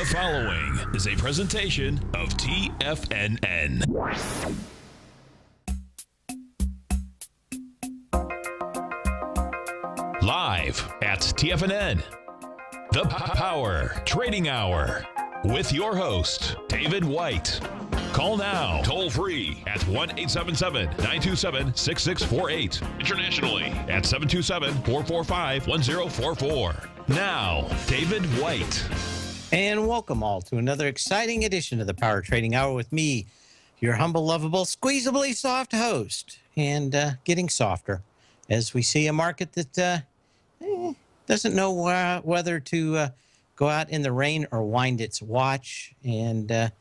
The following is a presentation of TFNN. Live at TFNN, the Power Trading Hour with your host, David White. Call now, toll free at 1-877-927-6648. Internationally at 727-445-1044. Now, David White. And welcome all to another exciting edition of the Power Trading Hour with me, your humble, lovable, squeezably soft host, and getting softer as we see a market that doesn't know whether to go out in the rain or wind its watch. And I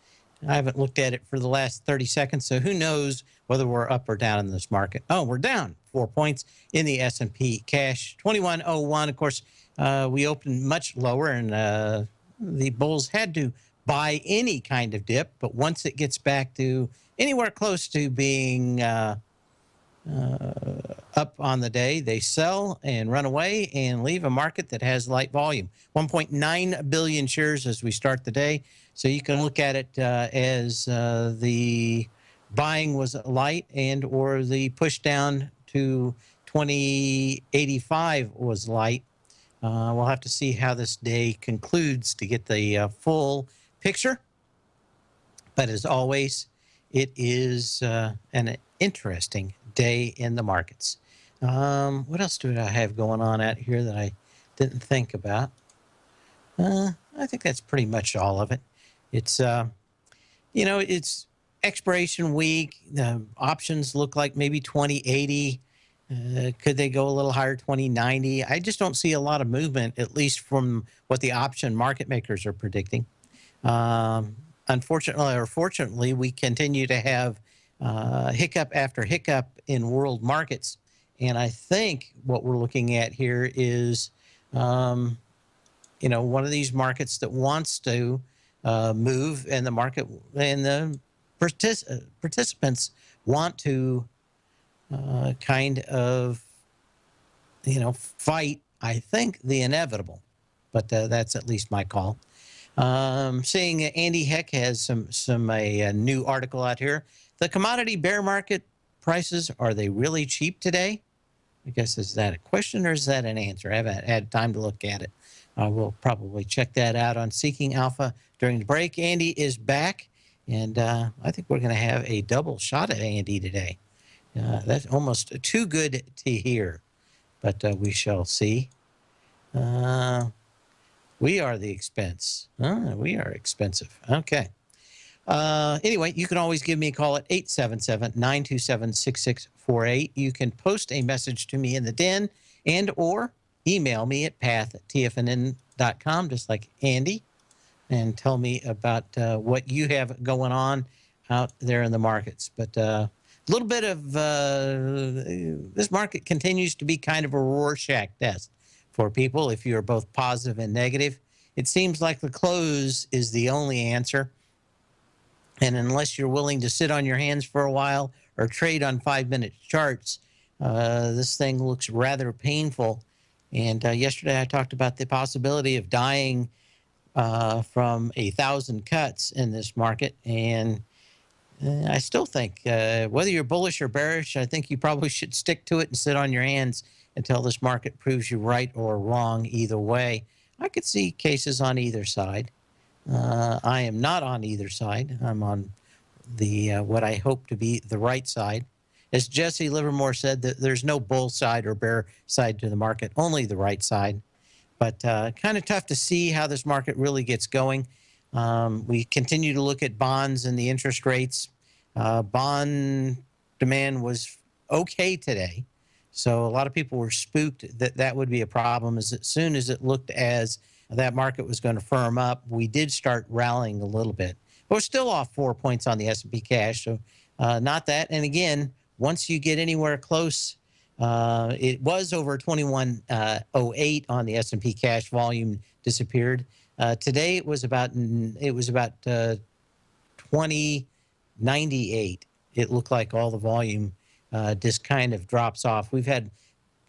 haven't looked at it for the last 30 seconds, so who knows whether we're up or down in this market. Oh, we're down 4 points in the S&P cash, 2101. Of course, we opened much lower, and the bulls had to buy any kind of dip, but once it gets back to anywhere close to being up on the day, they sell and run away and leave a market that has light volume. 1.9 billion shares as we start the day. So you can look at it as the buying was light and or the push down to 2085 was light. We'll have to see how this day concludes to get the full picture. But as always, it is an interesting day in the markets. What else do I have going on out here that I didn't think about? I think that's pretty much all of it. It's, it's expiration week. The options look like maybe 2080. Could they go a little higher, 2090? I just don't see a lot of movement, at least from what the option market makers are predicting. Unfortunately or fortunately, we continue to have hiccup after hiccup in world markets. And I think what we're looking at here is, one of these markets that wants to move, and the market and the participants want to kind of, fight, I think, the inevitable. But that's at least my call. Seeing Andy Heck has a new article out here. The commodity bear market prices, are they really cheap today? I guess, is that a question or is that an answer? I haven't had time to look at it. We'll probably check that out on Seeking Alpha during the break. Andy is back, and I think we're going to have a double shot at Andy today. That's almost too good to hear, but we shall see. We are the expense. We are expensive. Okay. Anyway, you can always give me a call at 877-927-6648. You can post a message to me in the den and or email me at path@tfnn.com, just like Andy, and tell me about what you have going on out there in the markets. But a little bit of this market continues to be kind of a Rorschach test for people if you're both positive and negative. It seems like the close is the only answer. And unless you're willing to sit on your hands for a while or trade on 5-minute charts, this thing looks rather painful. And yesterday I talked about the possibility of dying from 1,000 cuts in this market. And I still think whether you're bullish or bearish, I think you probably should stick to it and sit on your hands until this market proves you right or wrong either way. I could see cases on either side. I am not on either side. I'm on the what I hope to be the right side. As Jesse Livermore said, that there's no bull side or bear side to the market, only the right side. But kind of tough to see how this market really gets going. We continue to look at bonds and the interest rates. Bond demand was okay today. So a lot of people were spooked that that would be a problem. As soon as it looked as that market was going to firm up, we did start rallying a little bit. But we're still off 4 points on the S&P cash, so not that. And again, once you get anywhere close, it was over 2108 on the S&P cash. Volume disappeared. Today it was about 2098. It looked like all the volume just kind of drops off. We've had,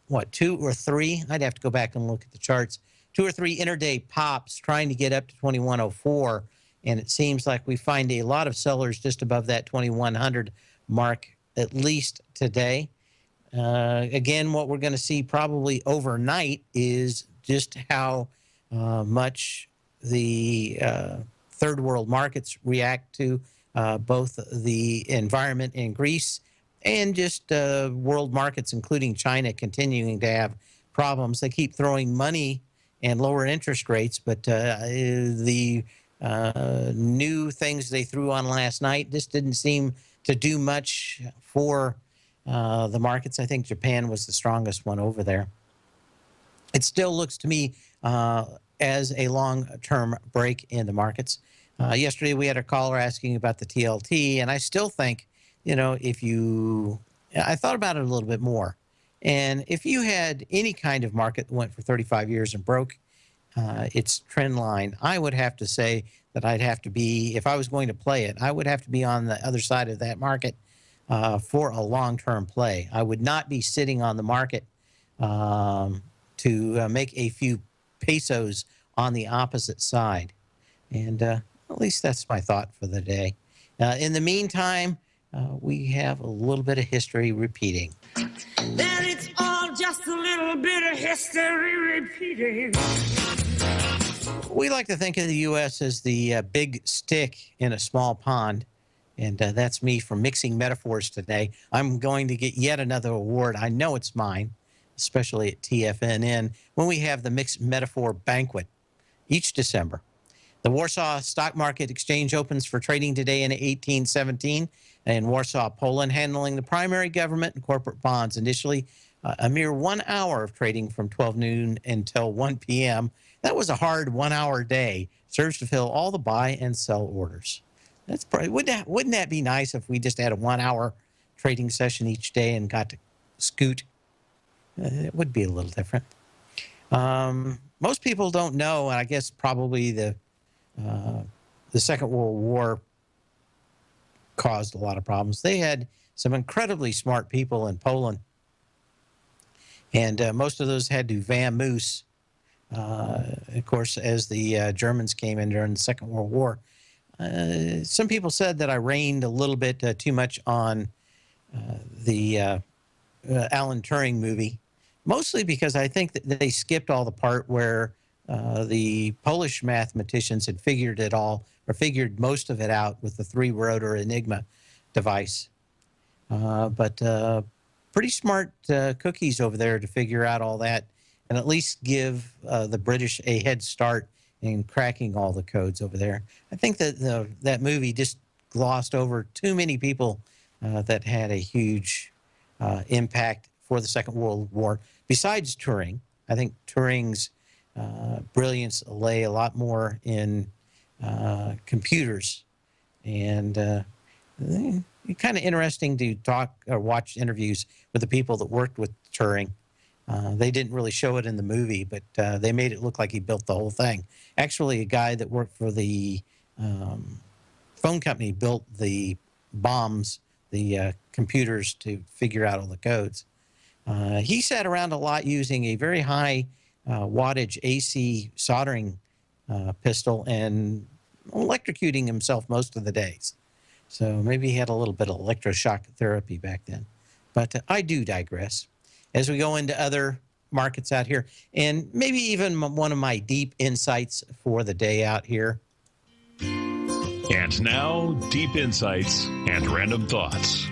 what, 2 or 3? I'd have to go back and look at the charts. two or three intraday pops trying to get up to 2104, and it seems like we find a lot of sellers just above that 2100 mark, at least today. Again, what we're going to see probably overnight is just how much the third world markets react to both the environment in Greece and just world markets, including China, continuing to have problems. They keep throwing money and lower interest rates, but the new things they threw on last night just didn't seem to do much for the markets. I think Japan was the strongest one over there. It still looks to me as a long-term break in the markets. Yesterday, we had a caller asking about the TLT, and I still think, I thought about it a little bit more. And if you had any kind of market that went for 35 years and broke its trend line, I would have to say that I'd have to be, if I was going to play it, I would have to be on the other side of that market for a long-term play. I would not be sitting on the market to make a few pesos on the opposite side. And at least that's my thought for the day. In the meantime, we have a little bit of history repeating. Then it's all just a little bit of history repeating. We like to think of the U.S. as the big stick in a small pond. And that's me for mixing metaphors today. I'm going to get yet another award. I know it's mine, especially at TFNN, when we have the Mixed Metaphor Banquet each December. The Warsaw Stock Market Exchange opens for trading today in 1817 in Warsaw, Poland, handling the primary government and corporate bonds. Initially, a mere 1 hour of trading from 12 noon until 1 p.m. That was a hard 1 hour day. Serves to fill all the buy and sell orders. That's probably, wouldn't that be nice if we just had a 1 hour trading session each day and got to scoot? It would be a little different. Most people don't know, and I guess probably the Second World War caused a lot of problems. They had some incredibly smart people in Poland, and most of those had to vamoose. Of course, as the Germans came in during the Second World War. Some people said that I rained a little bit too much on the Alan Turing movie, mostly because I think that they skipped all the part where the Polish mathematicians had figured it all, or figured most of it out with the three-rotor Enigma device. But pretty smart cookies over there to figure out all that and at least give the British a head start in cracking all the codes over there. I think that that movie just glossed over too many people that had a huge impact for the Second World War. Besides Turing, I think Turing's brilliance lay a lot more in computers. And kind of interesting to talk or watch interviews with the people that worked with Turing. They didn't really show it in the movie, but they made it look like he built the whole thing. Actually, a guy that worked for the phone company built the bombs, the computers to figure out all the codes. He sat around a lot using a very high wattage AC soldering pistol and electrocuting himself most of the days. So maybe he had a little bit of electroshock therapy back then. But I do digress. As we go into other markets out here, and maybe even one of my deep insights for the day out here. And now, deep insights and random thoughts.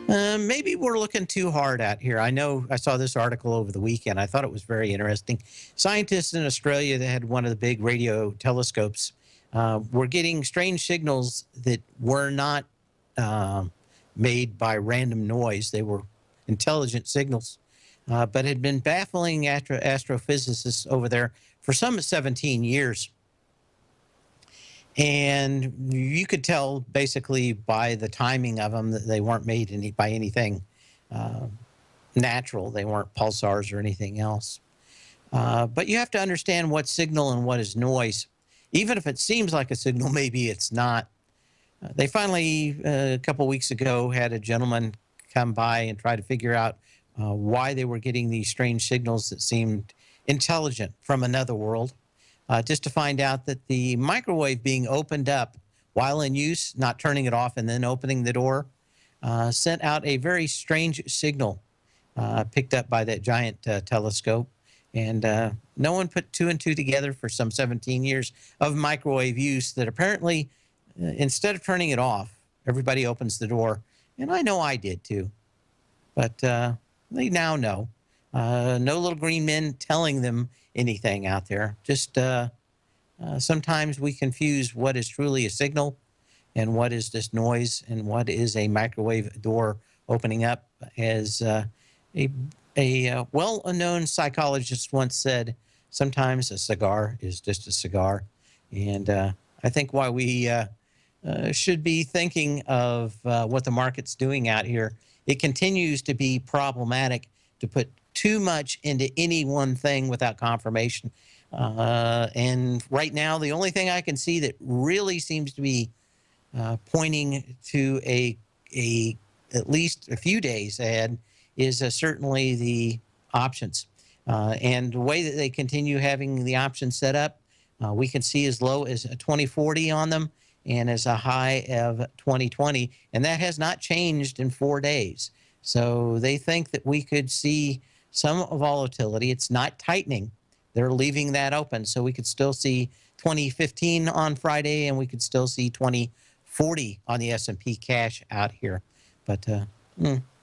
Maybe we're looking too hard out here. I know I saw this article over the weekend. I thought it was very interesting. Scientists in Australia that had one of the big radio telescopes were getting strange signals that were not made by random noise. They were intelligent signals, but had been baffling astrophysicists over there for some 17 years. And you could tell basically by the timing of them that they weren't made by anything natural. They weren't pulsars or anything else. But you have to understand what's signal and what is noise. Even if it seems like a signal, maybe it's not. They finally, a couple weeks ago, had a gentleman come by and try to figure out why they were getting these strange signals that seemed intelligent from another world, just to find out that the microwave being opened up while in use, not turning it off and then opening the door, sent out a very strange signal picked up by that giant telescope. And no one put two and two together for some 17 years of microwave use that apparently, instead of turning it off, everybody opens the door. And I know I did too. But they now know. No little green men telling them anything out there. Just sometimes we confuse what is truly a signal and what is this noise and what is a microwave door opening up. As a well-known psychologist once said, sometimes a cigar is just a cigar. And I think why we should be thinking of what the market's doing out here, it continues to be problematic to put too much into any one thing without confirmation. And right now, the only thing I can see that really seems to be pointing to at least a few days ahead is certainly the options. And the way that they continue having the options set up, we can see as low as 2040 on them and as a high of 2020. And that has not changed in 4 days. So they think that we could see some volatility. It's not tightening. They're leaving that open. So we could still see 2015 on Friday, and we could still see 2040 on the S&P cash out here. But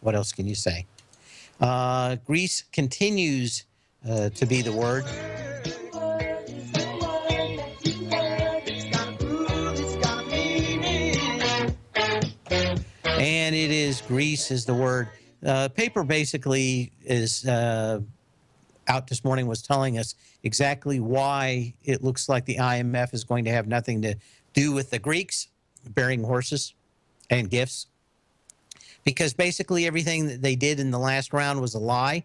what else can you say? Greece continues to be the word. And it is Greece is the word. Paper basically is out this morning was telling us exactly why it looks like the IMF is going to have nothing to do with the Greeks bearing horses and gifts. Because basically everything that they did in the last round was a lie.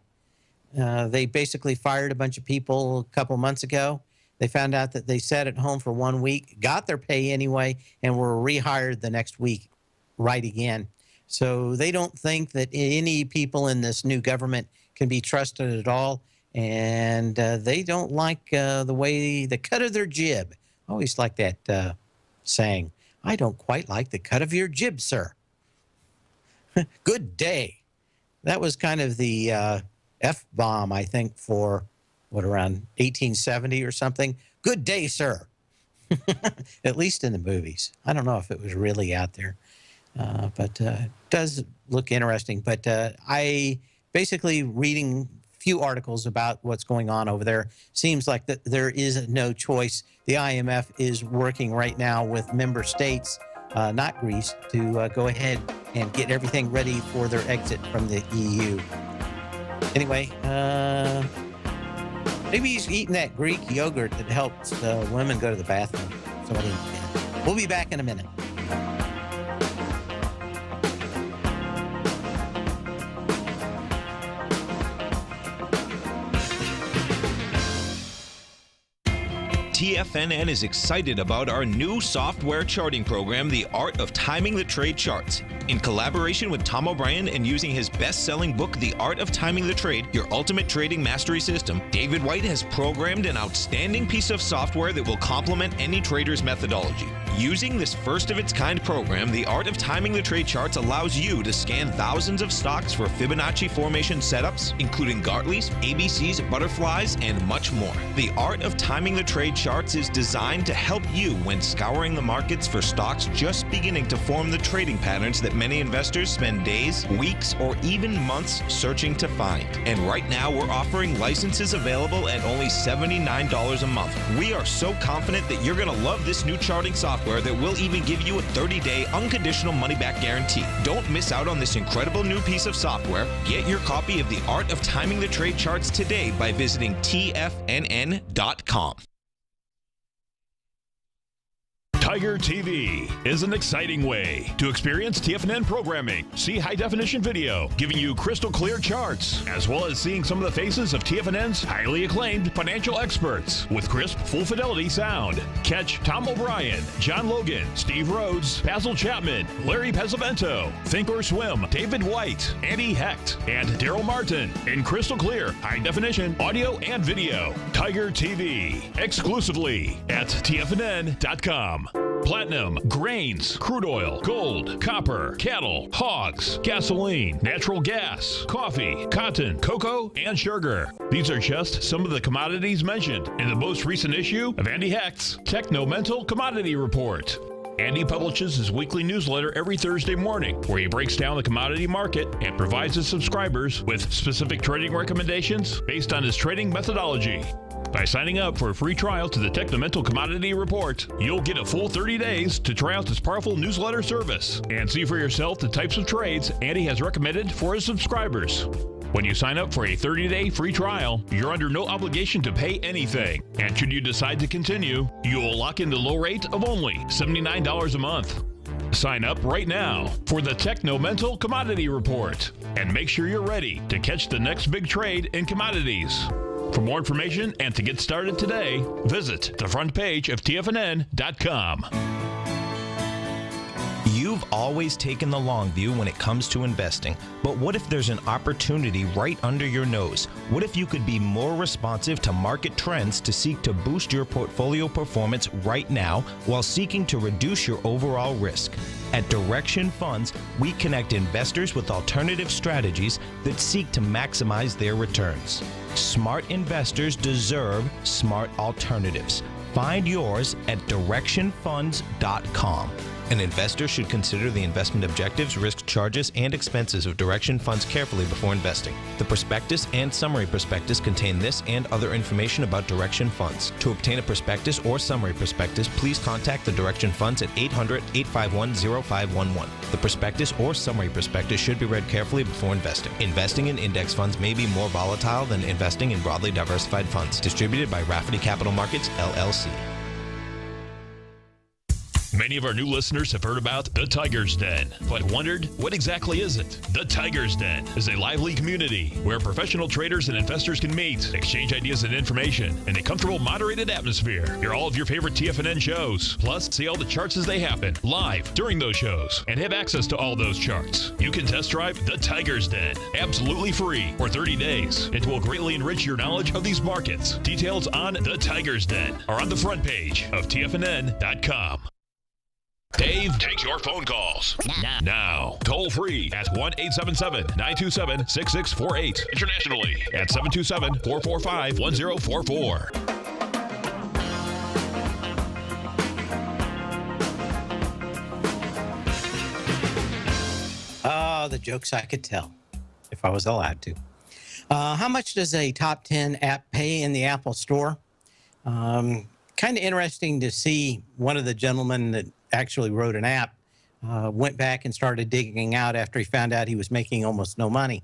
They basically fired a bunch of people a couple months ago. They found out that they sat at home for 1 week, got their pay anyway, and were rehired the next week right again. So they don't think that any people in this new government can be trusted at all. And they don't like the way, the cut of their jib. I always like that saying. I don't quite like the cut of your jib, sir. Good day. That was kind of the F-bomb, I think, for, around 1870 or something. Good day, sir. At least in the movies. I don't know if it was really out there. But it does look interesting. But I basically reading few articles about what's going on over there. Seems like that there is no choice. The IMF is working right now with member states, not Greece, to go ahead and get everything ready for their exit from the EU. Anyway, maybe he's eating that Greek yogurt that helps women go to the bathroom. So I didn't. We'll be back in a minute. TFNN is excited about our new software charting program, The Art of Timing the Trade Charts. In collaboration with Tom O'Brien and using his best-selling book, The Art of Timing the Trade, Your Ultimate Trading Mastery System, David White has programmed an outstanding piece of software that will complement any trader's methodology. Using this first-of-its-kind program, The Art of Timing the Trade Charts allows you to scan thousands of stocks for Fibonacci formation setups, including Gartley's, ABC's, butterflies, and much more. The Art of Timing the Trade Charts is designed to help you when scouring the markets for stocks just beginning to form the trading patterns that many investors spend days, weeks, or even months searching to find. And right now, we're offering licenses available at only $79 a month. We are so confident that you're going to love this new charting software that will even give you a 30-day unconditional money-back guarantee. Don't miss out on this incredible new piece of software. Get your copy of The Art of Timing the Trade Charts today by visiting TFNN.com. Tiger TV is an exciting way to experience TFNN programming. See high-definition video, giving you crystal clear charts, as well as seeing some of the faces of TFNN's highly acclaimed financial experts with crisp, full-fidelity sound. Catch Tom O'Brien, John Logan, Steve Rhodes, Basil Chapman, Larry Pesavento, Think or Swim, David White, Andy Hecht, and Daryl Martin in crystal clear, high-definition audio and video. Tiger TV, exclusively at TFNN.com. Platinum, grains, crude oil, gold, copper, cattle, hogs, gasoline, natural gas, coffee, cotton, cocoa, and sugar. These are just some of the commodities mentioned in the most recent issue of Andy Hecht's Techno-Mental Commodity Report. Andy publishes his weekly newsletter every Thursday morning, where he breaks down the commodity market and provides his subscribers with specific trading recommendations based on his trading methodology. By signing up for a free trial to the Techno-Mental Commodity Report, you'll get a full 30 days to try out this powerful newsletter service and see for yourself the types of trades Andy has recommended for his subscribers. When you sign up for a 30-day free trial, you're under no obligation to pay anything. And should you decide to continue, you will lock in the low rate of only $79 a month. Sign up right now for the Techno-Mental Commodity Report and make sure you're ready to catch the next big trade in commodities. For more information and to get started today, visit the front page of TFNN.com. You've always taken the long view when it comes to investing, but what if there's an opportunity right under your nose? What if you could be more responsive to market trends to seek to boost your portfolio performance right now while seeking to reduce your overall risk? At Direction Funds, we connect investors with alternative strategies that seek to maximize their returns. Smart investors deserve smart alternatives. Find yours at directionfunds.com. An investor should consider the investment objectives, risk charges, and expenses of Direction Funds carefully before investing. The prospectus and summary prospectus contain this and other information about Direction Funds. To obtain a prospectus or summary prospectus, please contact the Direction Funds at 800-851-0511. The prospectus or summary prospectus should be read carefully before investing. Investing in index funds may be more volatile than investing in broadly diversified funds. Distributed by Rafferty Capital Markets, LLC. Many of our new listeners have heard about the Tiger's Den, but wondered, what exactly is it? The Tiger's Den is a lively community where professional traders and investors can meet, exchange ideas and information in a comfortable, moderated atmosphere. Hear all of your favorite TFNN shows, plus see all the charts as they happen live during those shows, and have access to all those charts. You can test drive the Tiger's Den absolutely free for 30 days. It will greatly enrich your knowledge of these markets. Details on the Tiger's Den are on the front page of TFNN.com. Dave takes your phone calls now. Toll free at 1-877-927-6648. Internationally at 727-445-1044. Oh, the jokes I could tell if I was allowed to. How much does a top 10 app pay in the Apple Store? Kind of interesting to see one of the gentlemen that actually wrote an app, went back and started digging out after he found out he was making almost no money.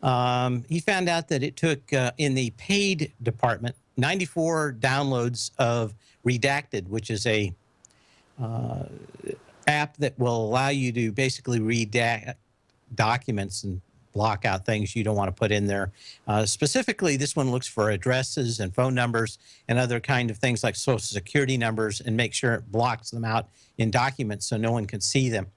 He found out that it took, in the paid department, 94 downloads of Redacted, which is a app that will allow you to basically redact documents and block out things you don't want to put in there. Specifically, this one looks for addresses and phone numbers and other kind of things like social security numbers, and make sure it blocks them out in documents so no one can see them.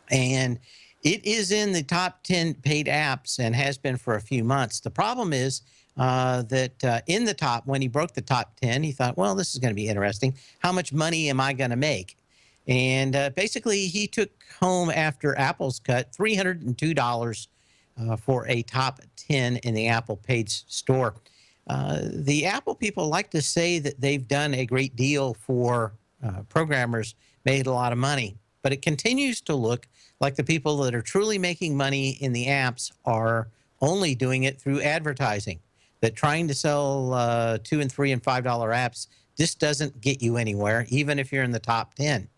And it is in the top 10 paid apps and has been for a few months. The problem is that in the top, when he broke the top 10, he thought, well, this is going to be interesting. How much money am I going to make? And basically, he took home, after Apple's cut, $302 for a top 10 in the Apple paid store. The Apple people like to say that they've done a great deal for programmers, made a lot of money. But it continues to look like the people that are truly making money in the apps are only doing it through advertising. That trying to sell $2 and $3 and $5 apps just doesn't get you anywhere, even if you're in the top 10.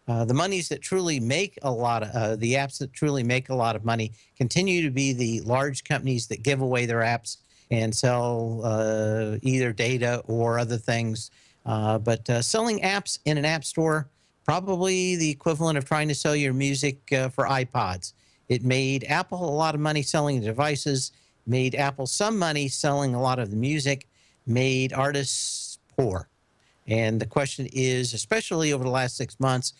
The monies that truly make a lot of, the apps that truly make a lot of money continue to be the large companies that give away their apps and sell either data or other things But selling apps in an app store, probably the equivalent of trying to sell your music for iPods. It made Apple a lot of money selling the devices, made Apple some money selling a lot of the music, made artists poor. And the question is, especially over the last 6 months,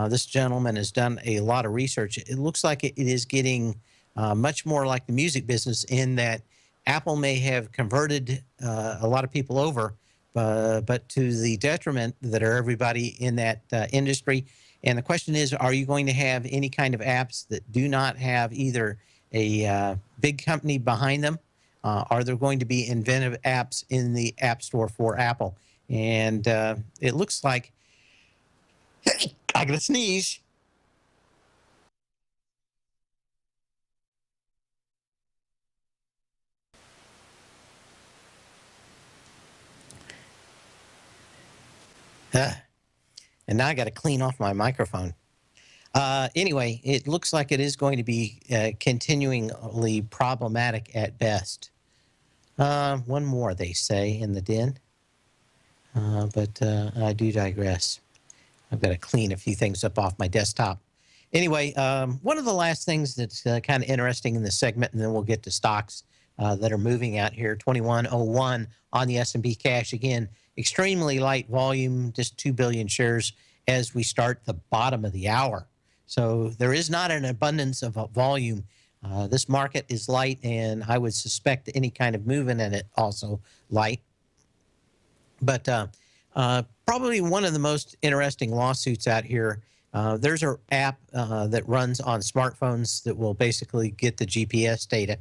this gentleman has done a lot of research. It looks like it is getting much more like the music business in that Apple may have converted a lot of people over, but to the detriment that are everybody in that industry. And the question is, are you going to have any kind of apps that do not have either a big company behind them? Are there going to be inventive apps in the App Store for Apple? And it looks like I got to sneeze. And now I got to clean off my microphone. Anyway, it looks like it is going to be continually problematic at best. One more, they say, in the den. But I do digress. I've got to clean a few things up off my desktop. Anyway, one of the last things that's kind of interesting in this segment, and then we'll get to stocks that are moving out here, 2101 on the S&P cash. Again, extremely light volume, just 2 billion shares as we start the bottom of the hour. So there is not an abundance of volume. This market is light, and I would suspect any kind of movement in it also light. But probably one of the most interesting lawsuits out here, there's an app that runs on smartphones that will basically get the GPS data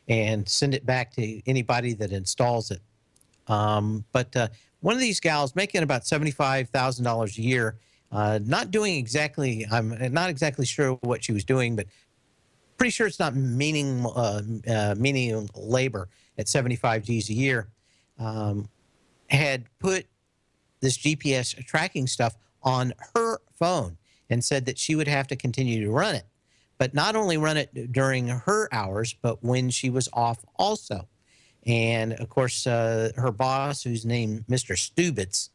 and send it back to anybody that installs it. But one of these gals making about $75,000 a year, not doing exactly, I'm not exactly sure what she was doing, but pretty sure it's not meaning labor at 75 G's a year, had put this GPS tracking stuff on her phone and said that she would have to continue to run it, but not only run it during her hours, but when she was off also. And of course, her boss, who's named Mr. Stubitz,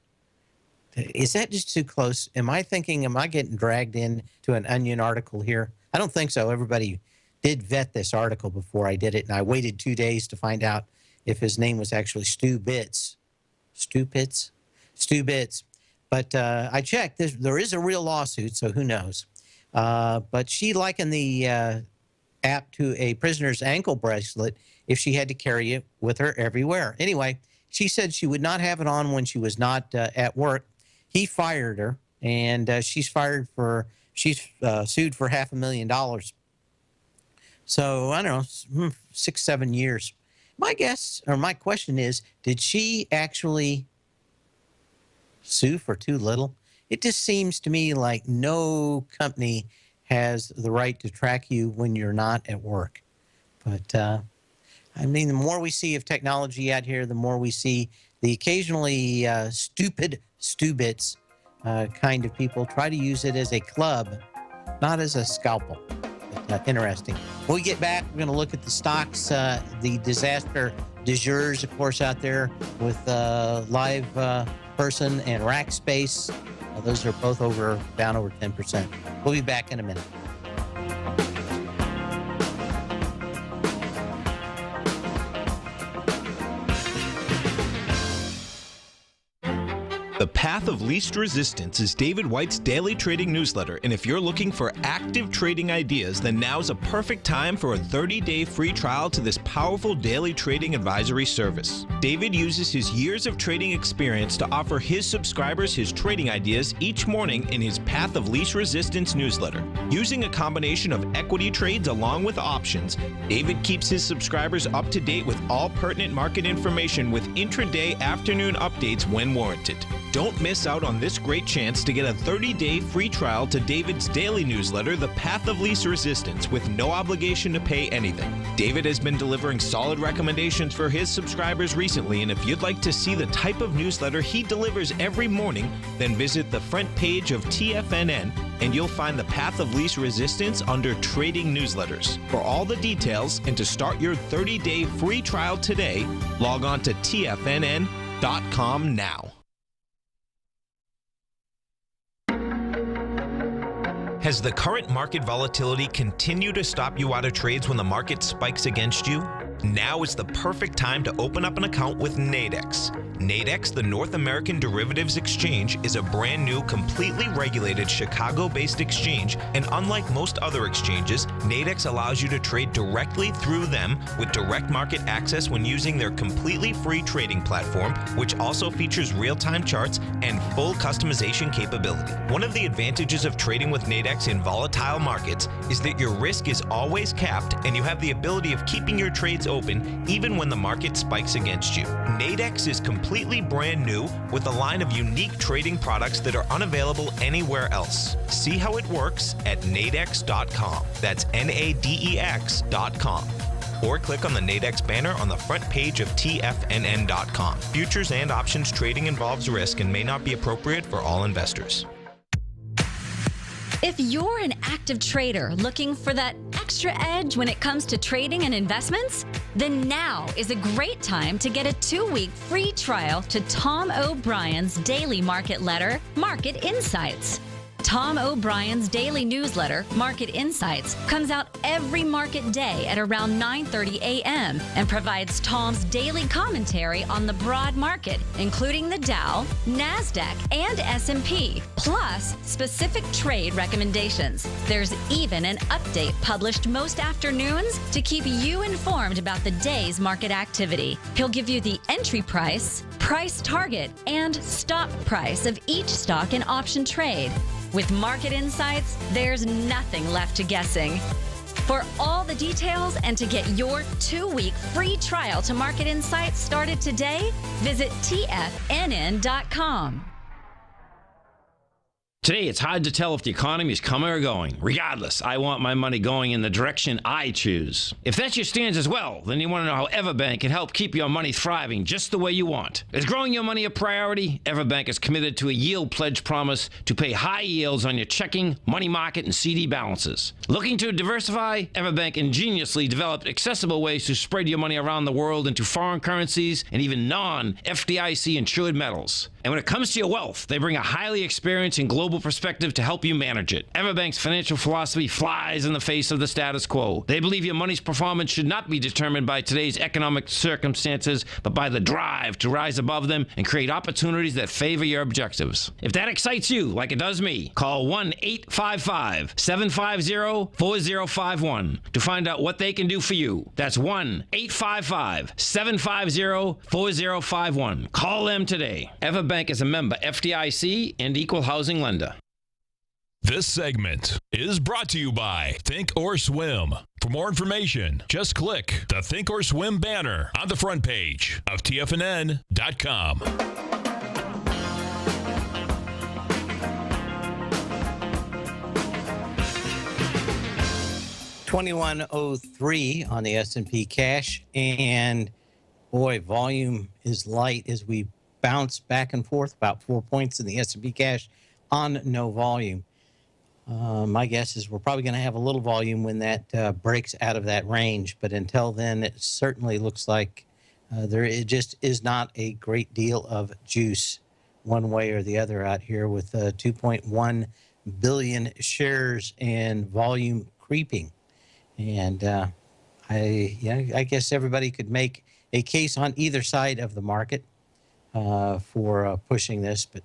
is that just too close? Am I getting dragged into an Onion article here? I don't think so. Everybody did vet this article before I did it, and I waited 2 days to find out if his name was actually Stubitz. Stubitz. But I checked. There is a real lawsuit, so who knows? But she likened the app to a prisoner's ankle bracelet if she had to carry it with her everywhere. Anyway, she said she would not have it on when she was not at work. He fired her, and she's sued for $500,000. So I don't know, 6-7 years. My guess, or my question is, did she actually sue for too little? It just seems to me like no company has the right to track you when you're not at work. But I mean, the more we see of technology out here, the more we see the occasionally stupid Stubitz kind of people try to use it as a club, not as a scalpel. But, interesting. When we get back, we're going to look at the stocks, the disaster du jour, of course, out there with Live Person and Rackspace. Those are both down over 10%. We'll be back in a minute. The Path of Least Resistance is David White's daily trading newsletter, and if you're looking for active trading ideas, then now's a perfect time for a 30-day free trial to this powerful daily trading advisory service. David uses his years of trading experience to offer his subscribers his trading ideas each morning in his Path of Least Resistance newsletter. Using a combination of equity trades along with options, David keeps his subscribers up to date with all pertinent market information with intraday afternoon updates when warranted. Don't miss out on this great chance to get a 30-day free trial to David's daily newsletter, The Path of Least Resistance, with no obligation to pay anything. David has been delivering solid recommendations for his subscribers recently, and if you'd like to see the type of newsletter he delivers every morning, then visit the front page of TFNN and you'll find The Path of Least Resistance under Trading Newsletters. For all the details and to start your 30-day free trial today, log on to TFNN.com now. Has the current market volatility continued to stop you out of trades when the market spikes against you? Now is the perfect time to open up an account with Nadex. Nadex, the North American Derivatives Exchange, is a brand new, completely regulated Chicago-based exchange, and unlike most other exchanges, Nadex allows you to trade directly through them with direct market access when using their completely free trading platform, which also features real-time charts and full customization capability. One of the advantages of trading with Nadex in volatile markets is that your risk is always capped and you have the ability of keeping your trades open even when the market spikes against you. Nadex is completely brand new with a line of unique trading products that are unavailable anywhere else. See how it works at nadex.com. That's NADEX.com. Or click on the Nadex banner on the front page of TFNN.com. Futures and options trading involves risk and may not be appropriate for all investors. If you're an active trader looking for that extra edge when it comes to trading and investments, then now is a great time to get a 2-week free trial to Tom O'Brien's daily market letter, Market Insights. Tom O'Brien's daily newsletter, Market Insights, comes out every market day at around 9:30 a.m. and provides Tom's daily commentary on the broad market, including the Dow, NASDAQ, and S&P, plus specific trade recommendations. There's even an update published most afternoons to keep you informed about the day's market activity. He'll give you the entry price, price target, and stop price of each stock and option trade. With Market Insights, there's nothing left to guessing. For all the details and to get your 2-week free trial to Market Insights started today, visit TFNN.com. Today, it's hard to tell if the economy is coming or going. Regardless, I want my money going in the direction I choose. If that's your stance as well, then you want to know how Everbank can help keep your money thriving just the way you want. Is growing your money a priority? Everbank is committed to a yield pledge promise to pay high yields on your checking, money market, and CD balances. Looking to diversify? Everbank ingeniously developed accessible ways to spread your money around the world into foreign currencies and even non-FDIC insured metals. And when it comes to your wealth, they bring a highly experienced and global perspective to help you manage it. Everbank's financial philosophy flies in the face of the status quo. They believe your money's performance should not be determined by today's economic circumstances, but by the drive to rise above them and create opportunities that favor your objectives. If that excites you, like it does me, call 1-855-750-4051 to find out what they can do for you. That's 1-855-750-4051. Call them today. Everbank is a member FDIC and equal housing lender. This segment is brought to you by Think or Swim. For more information, just click the Think or Swim banner on the front page of TFNN.com. $21.03 on the S&P cash, and boy, volume is light as we bounce back and forth about 4 points in the S&P cash on no volume. My guess is we're probably going to have a little volume when that breaks out of that range, but until then, it certainly looks like it just is not a great deal of juice one way or the other out here with 2.1 billion shares and volume creeping. And I guess everybody could make a case on either side of the market for pushing this, but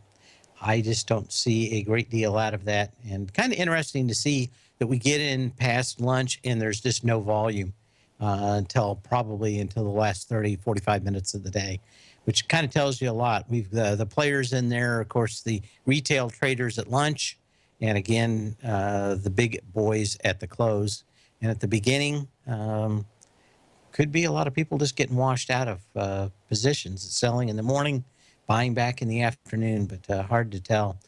I just don't see a great deal out of that. And kind of interesting to see that we get in past lunch and there's just no volume until the last 30, 45 minutes of the day, which kind of tells you a lot. We've the players in there, of course, the retail traders at lunch, and again, the big boys at the close. And at the beginning, could be a lot of people just getting washed out of positions, selling in the morning, buying back in the afternoon, but hard to tell.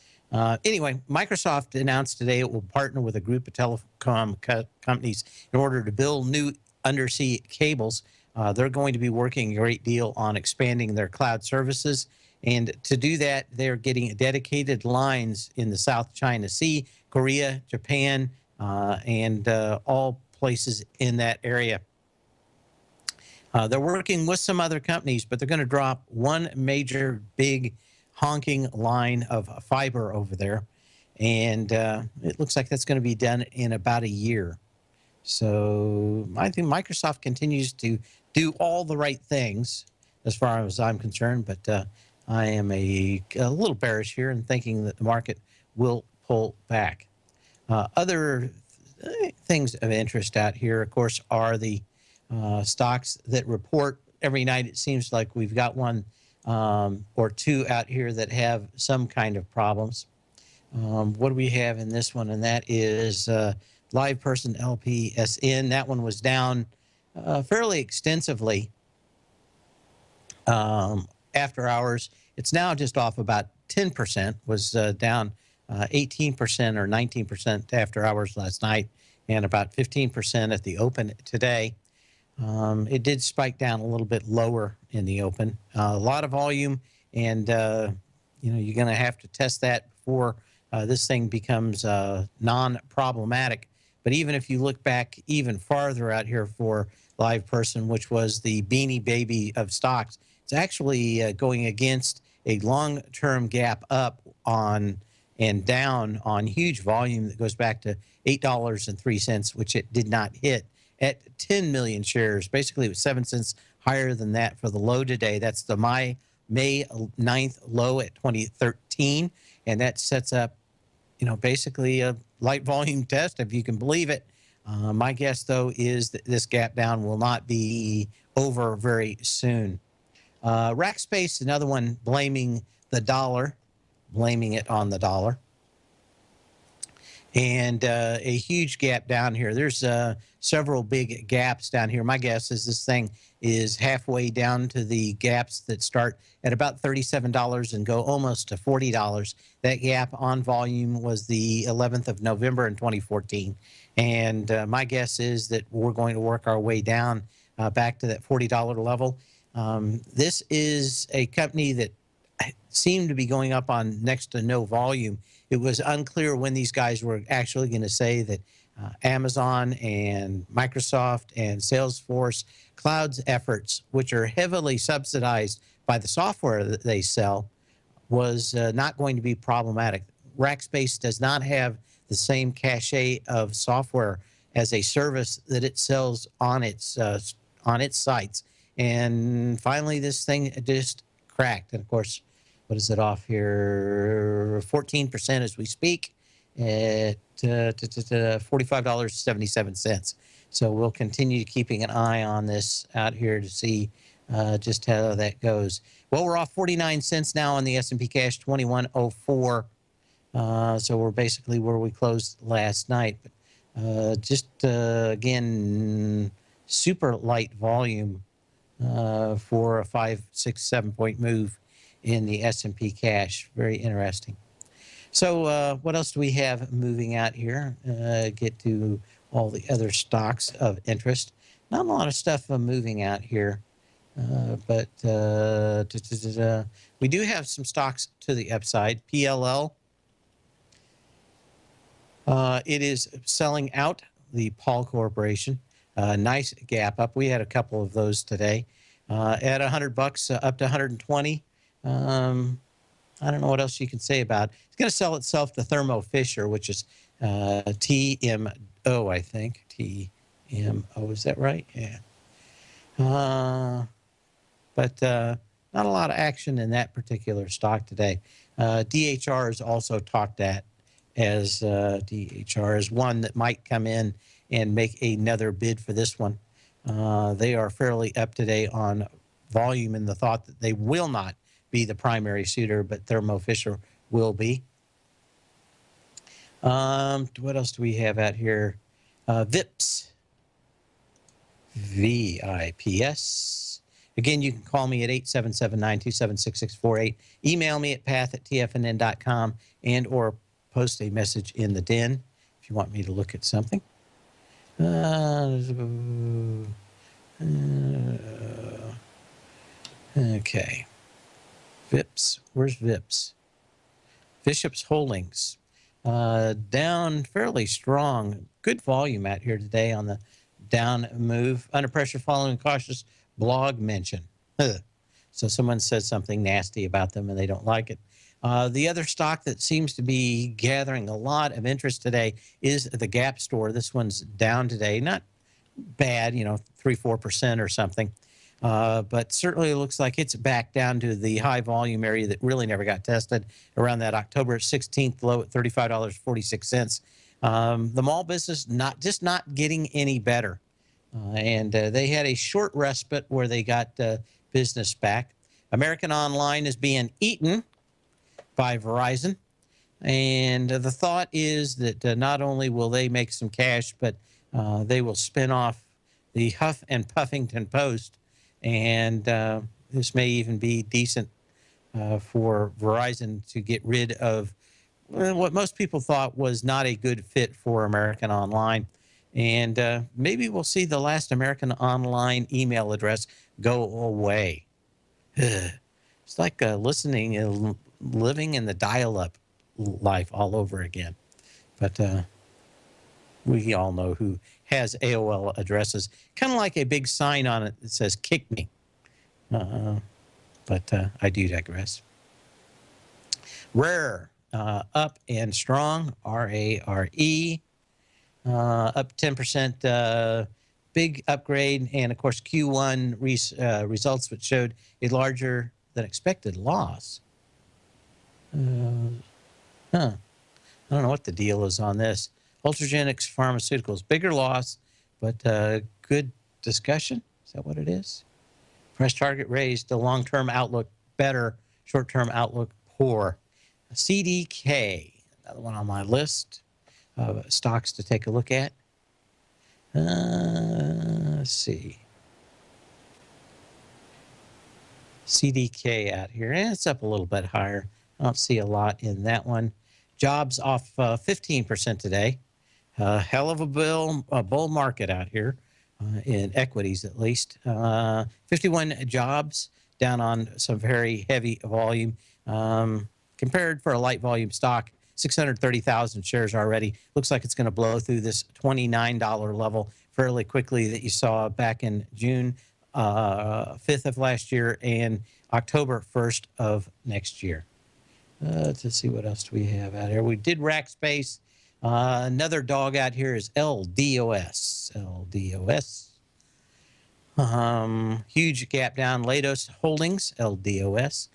Anyway, Microsoft announced today it will partner with a group of telecom companies in order to build new undersea cables. They're going to be working a great deal on expanding their cloud services. And to do that, they're getting dedicated lines in the South China Sea, Korea, Japan, and all places in that area. They're working with some other companies, but they're going to drop one major big honking line of fiber over there. And it looks like that's going to be done in about a year. So I think Microsoft continues to do all the right things as far as I'm concerned, but I am a little bearish here and thinking that the market will pull back. Other things of interest out here, of course, are the stocks that report every night. It seems like we've got one or two out here that have some kind of problems. What do we have in this one? And that is Live Person LPSN. That one was down fairly extensively after hours. It's now just off about 10%, was down 18% or 19% after hours last night, and about 15% at the open today. It did spike down a little bit lower in the open. A lot of volume, and you're going to have to test that before this thing becomes non-problematic. But even if you look back even farther out here for Live Person, which was the beanie baby of stocks, it's actually going against a long-term gap up on and down on huge volume that goes back to $8.03, which it did not hit at 10 million shares. Basically, it was 7 cents higher than that for the low today. That's the May 9th low at 2013, and that sets up, basically a light volume test, if you can believe it. My guess, though, is that this gap down will not be over very soon. Rackspace, another one blaming the dollar, blaming it on the dollar. And a huge gap down here. There's several big gaps down here. My guess is this thing is halfway down to the gaps that start at about $37 and go almost to $40. That gap on volume was the 11th of November in 2014. And my guess is that we're going to work our way down back to that $40 level. This is a company that seemed to be going up on next to no volume. It was unclear when these guys were actually going to say that Amazon and Microsoft and Salesforce Cloud's efforts, which are heavily subsidized by the software that they sell, was not going to be problematic. Rackspace does not have the same cachet of software as a service that it sells on its sites. And finally, this thing just cracked. And of course, what is it off here? 14% as we speak at $45.77. So we'll continue keeping an eye on this out here to see just how that goes. Well, we're off 49 cents now on the S&P Cash, 2104. So we're basically where we closed last night. But again, super light volume for a 5, 6, 7 point move in the S&P Cash. Very interesting. So what else do we have moving out here? Get to all the other stocks of interest. Not a lot of stuff moving out here, but we do have some stocks to the upside. PLL, it is selling out the Paul Corporation. Nice gap up. We had a couple of those today. At $100 up to 120. I don't know what else you can say about it. It's going to sell itself to Thermo Fisher, which is TMO, I think. TMO, is that right? Yeah. But not a lot of action in that particular stock today. DHR is also talked at as DHR is one that might come in and make another bid for this one. They are fairly up to date on volume in the thought that they will not be the primary suitor, but Thermo Fisher will be. What else do we have out here? VIPS. VIPS. Again, you can call me at 877-927-6648. Email me at path@tfnn.com and or post a message in the den if you want me to look at something. Okay. VIPS. Where's VIPS? Bishop's Holdings. Down fairly strong. Good volume out here today on the down move. Under pressure following cautious blog mention. So someone says something nasty about them and they don't like it. The other stock that seems to be gathering a lot of interest today is the Gap store. This one's down today. Not bad, 3-4% or something. But certainly it looks like it's back down to the high volume area that really never got tested around that October 16th low at $35.46. The mall business not getting any better. And they had a short respite where they got business back. American Online is being eaten by Verizon. And the thought is that not only will they make some cash, but they will spin off the Huff and Puffington Post. And this may even be decent for Verizon to get rid of what most people thought was not a good fit for American Online. And maybe we'll see the last American Online email address go away. It's like living in the dial-up life all over again. But we all know who has AOL addresses, kind of like a big sign on it that says "kick me." But I do digress. Rare, up and strong, RARE, up 10%, big upgrade, and of course Q1 results which showed a larger than expected loss. I don't know what the deal is on this. Ultragenics Pharmaceuticals, bigger loss, but good discussion. Is that what it is? Price target raised, the long-term outlook better, short-term outlook poor. CDK, another one on my list of stocks to take a look at. Let's see. CDK out here, and it's up a little bit higher. I don't see a lot in that one. Jobs off 15% today. Hell of a bull market out here, in equities at least. 51 jobs, down on some very heavy volume. Compared for a light volume stock, 630,000 shares already. Looks like it's going to blow through this $29 level fairly quickly that you saw back in June 5th of last year and October 1st of next year. Let's see what else do we have out here. We did Rackspace. Another dog out here is LDOS. Huge gap down. Leidos Holdings, LDOS.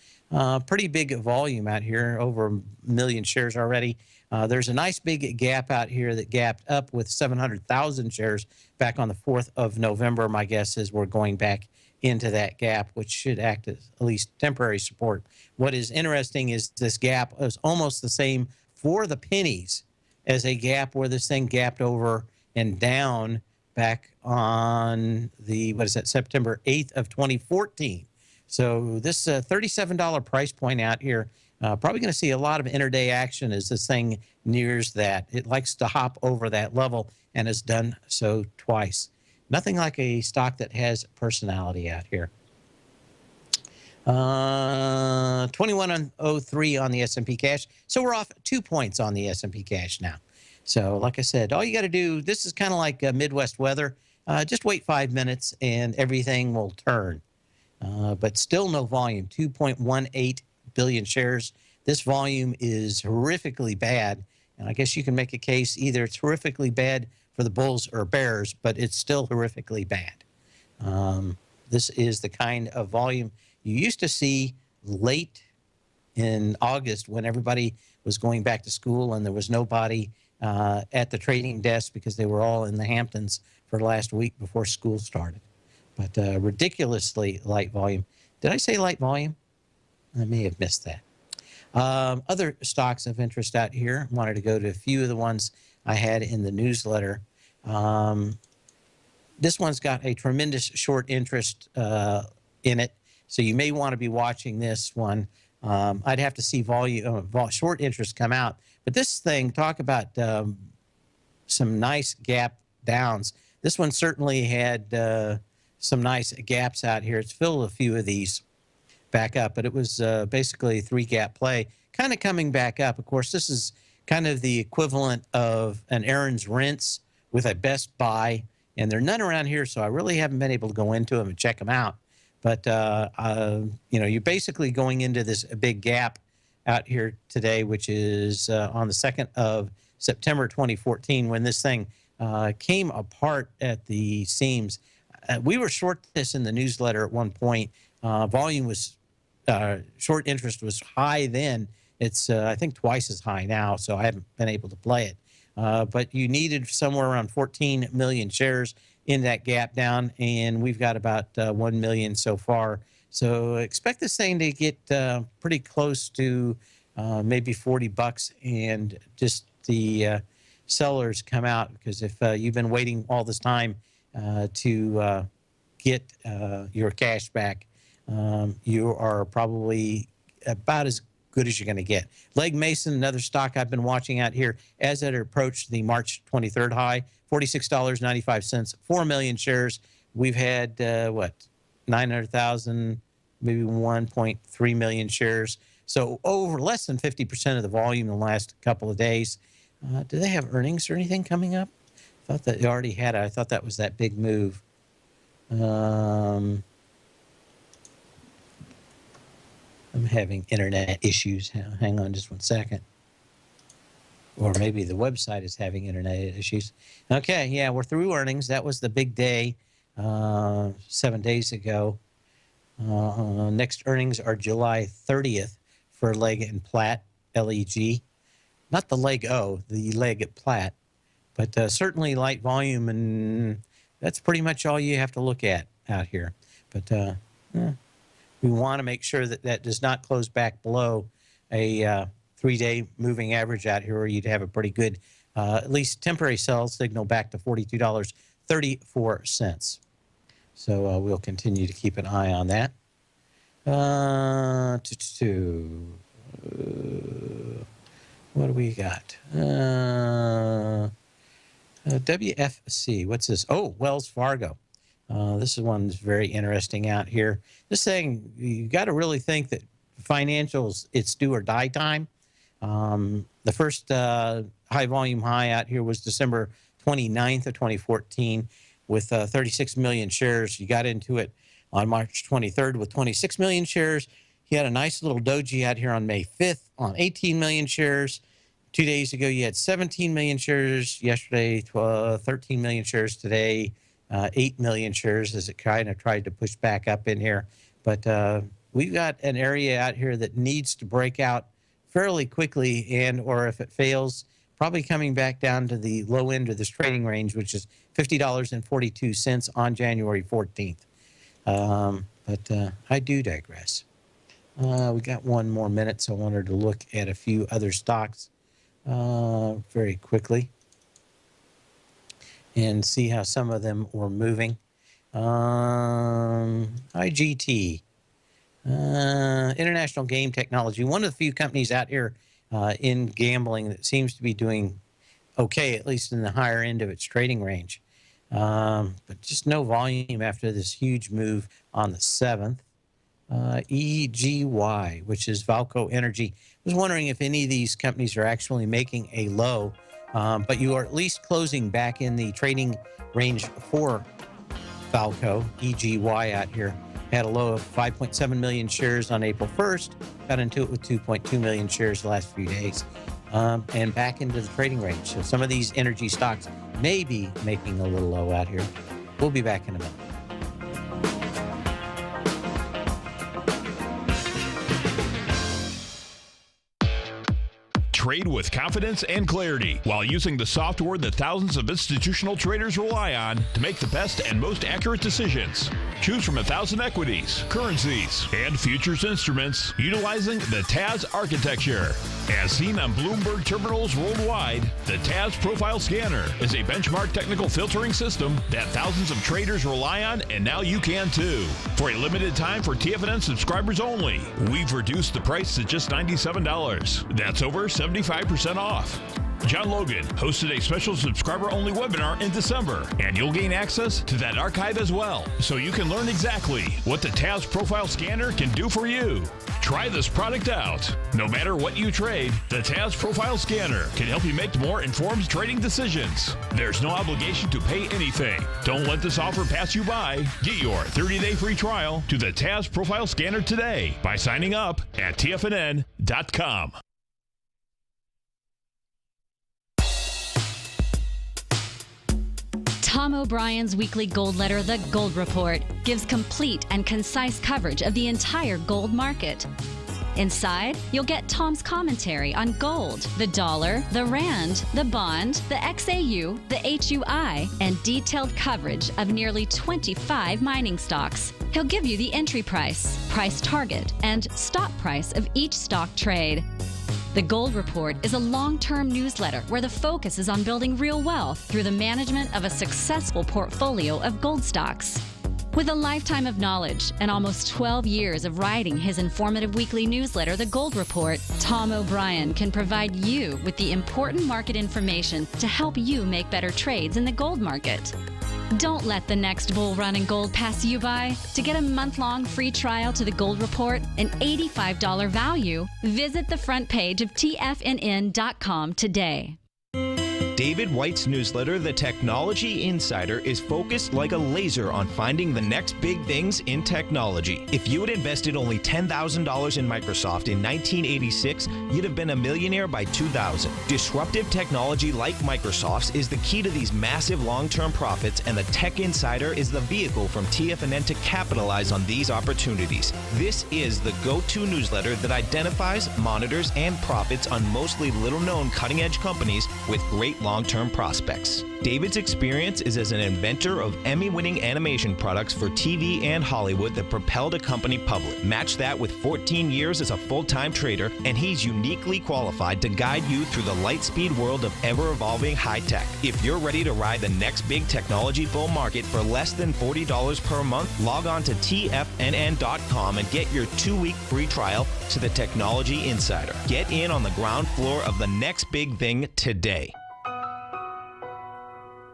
Pretty big volume out here, over 1 million shares already. There's a nice big gap out here that gapped up with 700,000 shares back on the 4th of November. My guess is we're going back into that gap, which should act as at least temporary support. What is interesting is this gap is almost the same for the pennies as a gap where this thing gapped over and down back on the, September 8th of 2014. So this $37 price point out here, probably going to see a lot of intraday action as this thing nears that. It likes to hop over that level and has done so twice. Nothing like a stock that has personality out here. 2103 on the S&P cash. So we're off 2 points on the S&P cash now. So like I said, all you got to do, this is kind of like Midwest weather. Just wait 5 minutes and everything will turn. But still no volume, 2.18 billion shares. This volume is horrifically bad. And I guess you can make a case either it's horrifically bad for the bulls or bears, but it's still horrifically bad. This is the kind of volume you used to see late in August when everybody was going back to school and there was nobody at the trading desk because they were all in the Hamptons for last week before school started. But ridiculously light volume. Did I say light volume? I may have missed that. Other stocks of interest out here. Wanted to go to a few of the ones I had in the newsletter. This one's got a tremendous short interest in it, so you may want to be watching this one. I'd have to see short interest come out. But this thing, talk about some nice gap downs. This one certainly had some nice gaps out here. It's filled a few of these back up, but it was basically a 3-gap play, kind of coming back up. Of course, this is kind of the equivalent of an Aaron's Rents with a Best Buy, and there are none around here, so I really haven't been able to go into them and check them out. But, you're basically going into this big gap out here today, which is on the 2nd of September 2014, when this thing came apart at the seams. We were short this in the newsletter at one point. Volume was, short interest was high then. It's, I think, twice as high now, so I haven't been able to play it. But you needed somewhere around 14 million shares in that gap down, and we've got about 1 million so far. So expect this thing to get pretty close to maybe $40, and just the sellers come out, because if you've been waiting all this time to get your cash back, you are probably about as good as you're going to get. Legg Mason, another stock I've been watching out here as it approached the March 23rd high, $46.95, 4 million shares. We've had, 900,000, maybe 1.3 million shares. So over less than 50% of the volume in the last couple of days. Do they have earnings or anything coming up? I thought that they already had it. I thought that was that big move. I'm having internet issues. Hang on just one second. Or maybe the website is having internet issues. Okay, yeah, we're through earnings. That was the big day 7 days ago. Next earnings are July 30th for Legg and Platt, LEG. Not the Legg O, the Legg at Platt. But certainly light volume, and that's pretty much all you have to look at out here. But we want to make sure that that does not close back below a 3-day moving average out here, where you'd have a pretty good, at least temporary sell signal back to $42.34. So we'll continue to keep an eye on that. What do we got? WFC, what's this? Oh, Wells Fargo. This is one that's very interesting out here. This thing, you got to really think that financials, it's do or die time. The first high volume high out here was December 29th of 2014 with 36 million shares. You got into it on March 23rd with 26 million shares. You had a nice little doji out here on May 5th on 18 million shares. 2 days ago, you had 17 million shares. Yesterday, 13 million shares. Today, 8 million shares as it kind of tried to push back up in here. But we've got an area out here that needs to break out fairly quickly, and or if it fails, probably coming back down to the low end of this trading range, which is $50.42 on January 14th. But I do digress. We got one more minute, so I wanted to look at a few other stocks very quickly and see how some of them were moving. IGT, International Game Technology, one of the few companies out here in gambling that seems to be doing okay, at least in the higher end of its trading range. But just no volume after this huge move on the 7th. EGY, which is Valco Energy. I was wondering if any of these companies are actually making a low, but you are at least closing back in the trading range for Valco. EGY out here had a low of 5.7 million shares on April 1st, got into it with 2.2 million shares the last few days, and back into the trading range. So some of these energy stocks may be making a little low out here. We'll be back in a minute. Trade with confidence and clarity while using the software that thousands of institutional traders rely on to make the best and most accurate decisions. Choose from 1,000 equities, currencies, and futures instruments utilizing the TAS architecture. As seen on Bloomberg terminals worldwide, the TAS Profile Scanner is a benchmark technical filtering system that thousands of traders rely on, and now you can too. For a limited time for TFNN subscribers only, we've reduced the price to just $97. That's over 75% off. John Logan hosted a special subscriber-only webinar in December, and you'll gain access to that archive as well, so you can learn exactly what the TAS Profile Scanner can do for you. Try this product out. No matter what you trade, the TAS Profile Scanner can help you make more informed trading decisions. There's no obligation to pay anything. Don't let this offer pass you by. Get your 30-day free trial to the TAS Profile Scanner today by signing up at TFNN.com. Tom O'Brien's weekly gold letter, The Gold Report, gives complete and concise coverage of the entire gold market. Inside, you'll get Tom's commentary on gold, the dollar, the rand, the bond, the XAU, the HUI, and detailed coverage of nearly 25 mining stocks. He'll give you the entry price, price target, and stop price of each stock trade. The Gold Report is a long-term newsletter where the focus is on building real wealth through the management of a successful portfolio of gold stocks. With a lifetime of knowledge and almost 12 years of writing his informative weekly newsletter, The Gold Report, Tom O'Brien can provide you with the important market information to help you make better trades in the gold market. Don't let the next bull run in gold pass you by. To get a month-long free trial to The Gold Report, an $85 value, visit the front page of TFNN.com today. David White's newsletter, The Technology Insider, is focused like a laser on finding the next big things in technology. If you had invested only $10,000 in Microsoft in 1986, you'd have been a millionaire by 2000. Disruptive technology like Microsoft's is the key to these massive long-term profits, and the Tech Insider is the vehicle from TFNN to capitalize on these opportunities. This is the go-to newsletter that identifies, monitors, and profits on mostly little-known cutting-edge companies with great long-term prospects. David's experience is as an inventor of Emmy-winning animation products for TV and Hollywood that propelled a company public. Match that with 14 years as a full-time trader, and he's uniquely qualified to guide you through the light-speed world of ever-evolving high-tech. If you're ready to ride the next big technology bull market for less than $40 per month, log on to TFNN.com and get your 2-week free trial to the Technology Insider. Get in on the ground floor of the next big thing today.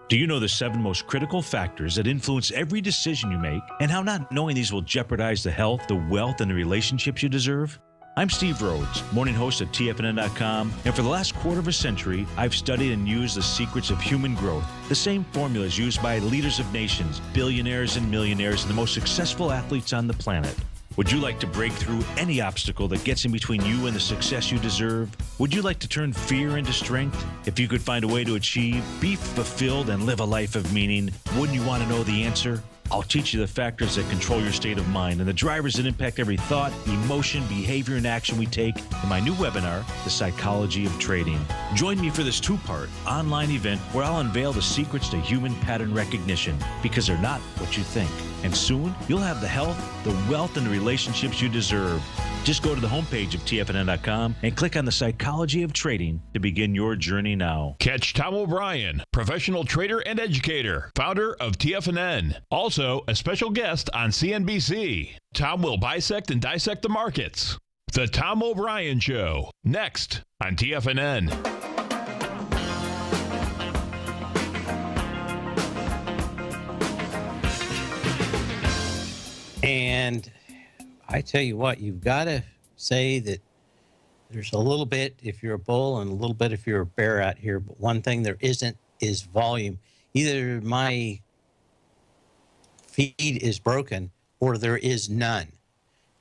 Do you know the 7 most critical factors that influence every decision you make, and how not knowing these will jeopardize the health, the wealth, and the relationships you deserve? I'm Steve Rhodes, morning host at TFNN.com, and for the last quarter of a century, I've studied and used the secrets of human growth, the same formulas used by leaders of nations, billionaires and millionaires, and the most successful athletes on the planet. Would you like to break through any obstacle that gets in between you and the success you deserve? Would you like to turn fear into strength? If you could find a way to achieve, be fulfilled, and live a life of meaning, wouldn't you want to know the answer? I'll teach you the factors that control your state of mind and the drivers that impact every thought, emotion, behavior, and action we take in my new webinar, The Psychology of Trading. Join me for this 2-part online event where I'll unveil the secrets to human pattern recognition, because they're not what you think. And soon, you'll have the health, the wealth, and the relationships you deserve. Just go to the homepage of TFNN.com and click on the Psychology of Trading to begin your journey now. Catch Tom O'Brien, professional trader and educator, founder of TFNN. Also, a special guest on CNBC. Tom will bisect and dissect the markets. The Tom O'Brien Show, next on TFNN. And I tell you what, you've got to say that there's a little bit if you're a bull and a little bit if you're a bear out here. But one thing there isn't is volume. Either my feed is broken or there is none.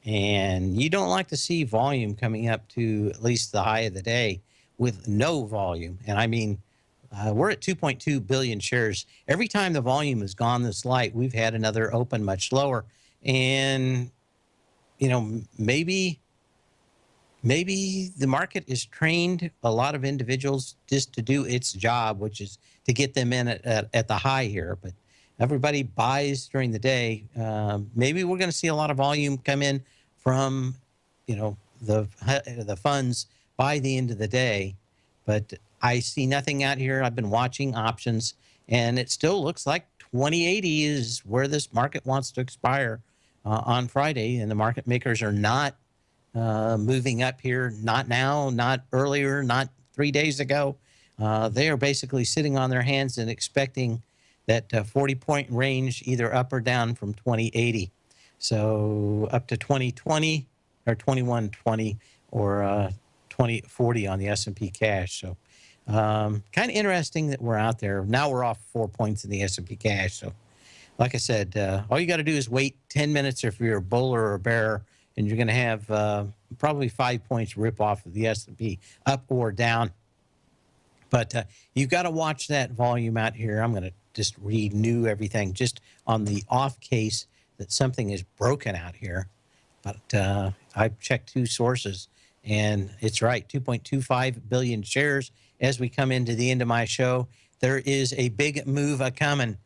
And you don't like to see volume coming up to at least the high of the day with no volume. And I mean, we're at 2.2 billion shares. Every time the volume has gone this light, we've had another open much lower. And, you know, maybe the market is trained a lot of individuals just to do its job, which is to get them in at the high here. But everybody buys during the day. Maybe we're going to see a lot of volume come in from, you know, the funds by the end of the day. But I see nothing out here. I've been watching options, and it still looks like 2080 is where this market wants to expire on Friday, and the market makers are not moving up here, not now, not earlier, not 3 days ago. they are basically sitting on their hands and expecting that 40-point range either up or down from 2080. So up to 2020 or 2120 or 2040 on the S&P cash. So kind of interesting that we're out there. Now we're off 4 points in the S&P cash. So like I said, all you got to do is wait 10 minutes if you're a bull or a bear, and you're going to have probably 5 points rip off of the S&P up or down. But you've got to watch that volume out here. I'm going to just renew everything just on the off case that something is broken out here. But I've checked 2 sources, and it's right, 2.25 billion shares. As we come into the end of my show, there is a big move a-coming.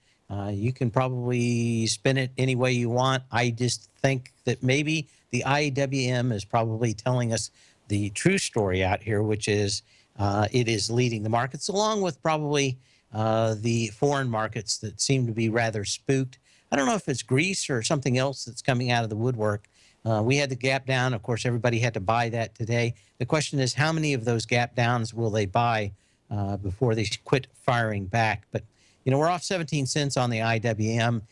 You can probably spin it any way you want. I just think that maybe the IWM is probably telling us the true story out here, which is it is leading the markets, along with probably the foreign markets that seem to be rather spooked. I don't know if it's Greece or something else that's coming out of the woodwork. We had the gap down. Of course, everybody had to buy that today. The question is, how many of those gap downs will they buy before they quit firing back? But, you know, we're off 17 cents on the IWM.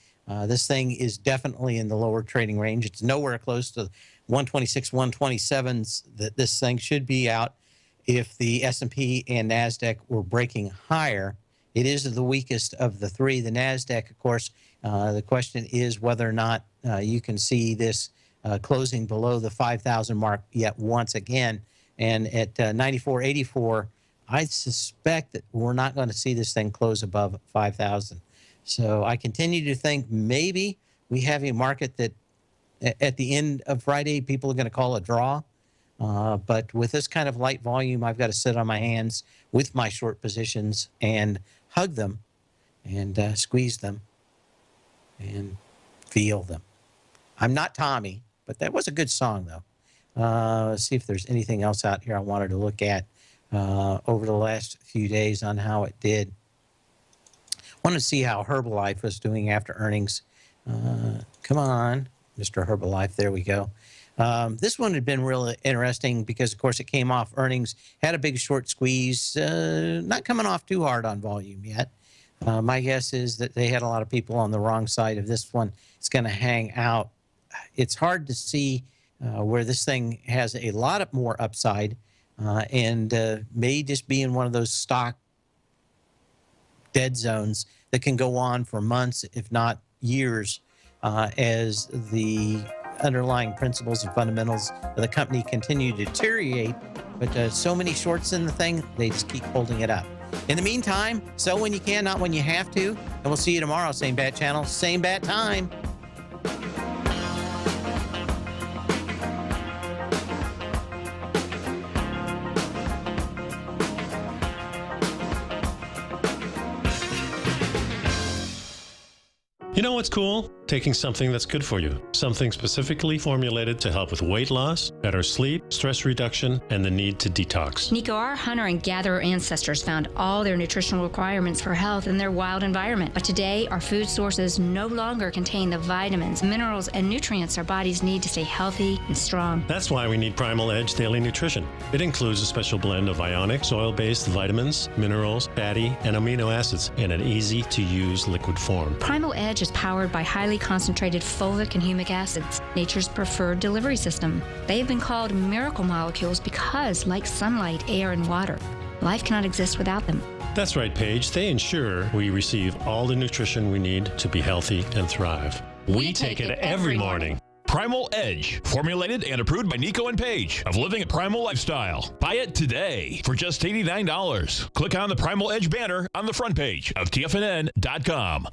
This thing is definitely in the lower trading range. It's nowhere close to 126, 127s that this thing should be out. If the S&P and NASDAQ were breaking higher, it is the weakest of the 3. The NASDAQ, of course, the question is whether or not you can see this closing below the 5,000 mark yet once again. And at 94.84, I suspect that we're not going to see this thing close above 5,000. So I continue to think maybe we have a market that at the end of Friday, people are going to call a draw. But with this kind of light volume, I've got to sit on my hands with my short positions and hug them and squeeze them and feel them. I'm not Tommy, but that was a good song, though. Let's see if there's anything else out here I wanted to look at over the last few days on how it did. I wanted to see how Herbalife was doing after earnings. Come on, Mr. Herbalife. There we go. This one had been really interesting because, of course, it came off earnings, had a big short squeeze, not coming off too hard on volume yet. My guess is that they had a lot of people on the wrong side of this one. It's going to hang out. It's hard to see where this thing has a lot of more upside and may just be in one of those stock dead zones that can go on for months, if not years, as the underlying principles and fundamentals of the company continue to deteriorate. But so many shorts in the thing, they just keep holding it up. In the meantime, sell when you can, not when you have to. And we'll see you tomorrow. Same bat channel, same bat time. You know what's cool? Taking something that's good for you. Something specifically formulated to help with weight loss, better sleep, stress reduction, and the need to detox. Nico, our hunter and gatherer ancestors found all their nutritional requirements for health in their wild environment. But today, our food sources no longer contain the vitamins, minerals, and nutrients our bodies need to stay healthy and strong. That's why we need Primal Edge Daily Nutrition. It includes a special blend of ionic, soil-based vitamins, minerals, fatty, and amino acids in an easy-to-use liquid form. Primal Edge is powered by highly concentrated fulvic and humic acids, nature's preferred delivery system. They have been called miracle molecules because, like sunlight, air, and water, life cannot exist without them. That's right, Paige. They ensure we receive all the nutrition we need to be healthy and thrive. We take it every morning. Primal Edge, formulated and approved by Nico and Paige of Living a Primal Lifestyle. Buy it today for just $89. Click on the Primal Edge banner on the front page of TFNN.com.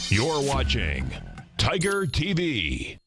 You're watching Tiger TV.